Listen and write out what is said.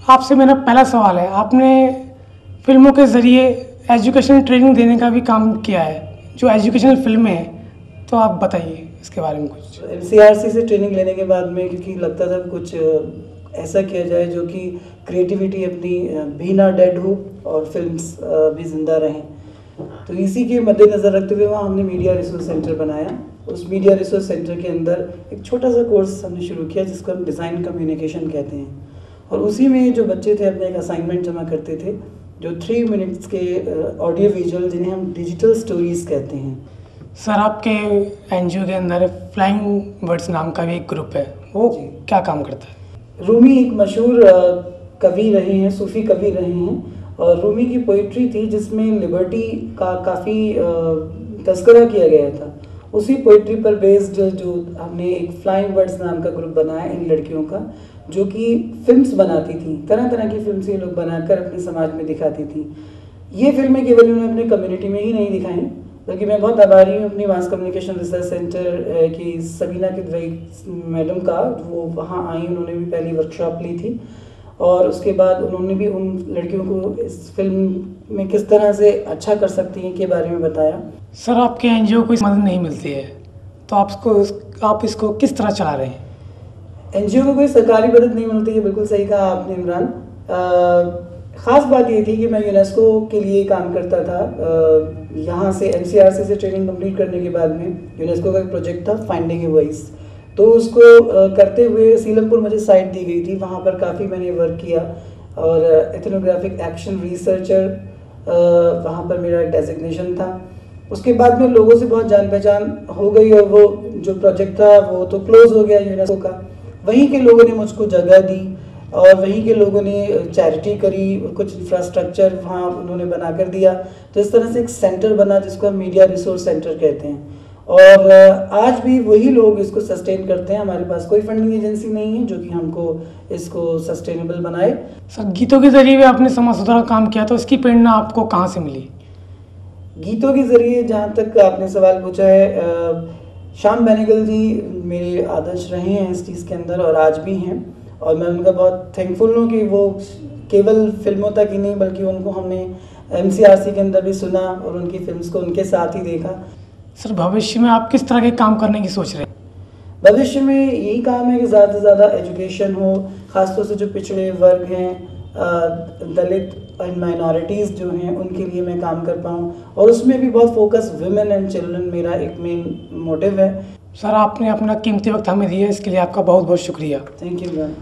आपसे मेरा पहला सवाल है, आपने फिल्मों के ज़रिए एजुकेशनल ट्रेनिंग देने का भी काम किया है, जो एजुकेशनल फिल्में हैं, तो आप बताइए इसके बारे में कुछ। MCRC से ट्रेनिंग लेने के बाद में, क्योंकि लगता था कुछ ऐसा किया जाए जो कि क्रिएटिविटी अपनी भी ना डेड हो और फिल्म्स भी ज़िंदा रहें, तो इसी के मद्देनज़र रखते हुए वहाँ हमने मीडिया रिसोर्स सेंटर बनाया। उस मीडिया रिसोर्स सेंटर के अंदर एक छोटा सा कोर्स हमने शुरू किया जिसको हम डिज़ाइन कम्युनिकेशन कहते हैं, और उसी में जो बच्चे थे अपने एक असाइनमेंट जमा करते थे, जो 3 मिनट्स के ऑडियो विजुअल, जिन्हें हम डिजिटल स्टोरीज़ कहते हैं। सर, आपके NGO के अंदर फ्लाइंग वर्ड्स नाम का भी एक ग्रुप है, वो क्या काम करता है? रूमी एक मशहूर कवि रहे हैं, सूफ़ी कवि रहे हैं, और रूमी की पोइट्री थी जिसमें लिबर्टी का काफ़ी तस्करा किया गया था। उसी पोइट्री पर बेस्ड जो हमने एक फ्लाइंग वर्ड्स नाम का ग्रुप बनाया इन लड़कियों का, जो कि फिल्म्स बनाती थी, तरह तरह की फिल्म्स ये लोग बनाकर अपने समाज में दिखाती थी। ये फिल्में केवल उन्होंने अपने कम्युनिटी में ही नहीं दिखाई, बल्कि मैं बहुत आभारी हूँ अपनी मास कम्युनिकेशन रिसर्च सेंटर की सबीना किदवई मैडम का। वो वहाँ आई, उन्होंने भी पहली वर्कशॉप ली थी, और उसके बाद उन्होंने भी उन लड़कियों को इस फिल्म में किस तरह से अच्छा कर सकती हैं के बारे में बताया। सर, आपके NGO को मदद नहीं मिलती है, तो आप इसको किस तरह चला रहे हैं? NGO को कोई सरकारी मदद नहीं मिलती है, बिल्कुल सही कहा आपने इमरान। ख़ास बात ये थी कि मैं यूनेस्को के लिए काम करता था। यहाँ से MCRC से ट्रेनिंग कंप्लीट करने के बाद में यूनेस्को का एक प्रोजेक्ट था फाइंडिंग ए वॉइस, तो उसको करते हुए सीलमपुर मुझे साइट दी गई थी, वहाँ पर काफ़ी मैंने वर्क किया, और एथनोग्राफिक एक्शन रिसर्चर वहाँ पर मेरा डेजिग्नेशन था। उसके बाद में लोगों से बहुत जान पहचान हो गई, और वो जो प्रोजेक्ट था वो तो क्लोज हो गया यूनेस्को का। वहीं के लोगों ने मुझको जगह दी, और वहीं के लोगों ने चैरिटी करी, कुछ इंफ्रास्ट्रक्चर वहाँ उन्होंने बना कर दिया, तो इस तरह से एक सेंटर बना जिसको हम मीडिया रिसोर्स सेंटर कहते हैं। और आज भी वही लोग इसको सस्टेन करते हैं। हमारे पास कोई फंडिंग एजेंसी नहीं है जो कि हमको इसको सस्टेनेबल बनाए। सर, गीतों के जरिए भी आपने समाज सुधार का काम किया, तो इसकी प्रेरणा आपको कहाँ से मिली? गीतों के ज़रिए जहाँ तक आपने सवाल पूछा है, श्याम बेनेगल जी मेरे आदर्श रहे हैं इस चीज़ के अंदर, और आज भी हैं, और मैं उनका बहुत थैंकफुल हूँ कि वो केवल फिल्मों तक ही नहीं बल्कि उनको हमने MCRC के अंदर भी सुना और उनकी फिल्म्स को उनके साथ ही देखा। सर, भविष्य में आप किस तरह के काम करने की सोच रहे हैं? भविष्य में यही काम है कि ज़्यादा से ज़्यादा एजुकेशन हो, ख़ासतौर से जो पिछड़े वर्ग हैं, दलित एंड माइनॉरिटीज़ जो हैं, उनके लिए मैं काम कर पाऊँ, और उसमें भी बहुत फोकस विमेन एंड चिल्ड्रन मेरा एक मेन मोटिव है। सर, आपने अपना कीमती वक्त हमें दिया, इसके लिए आपका बहुत बहुत शुक्रिया। Thank you ma'am.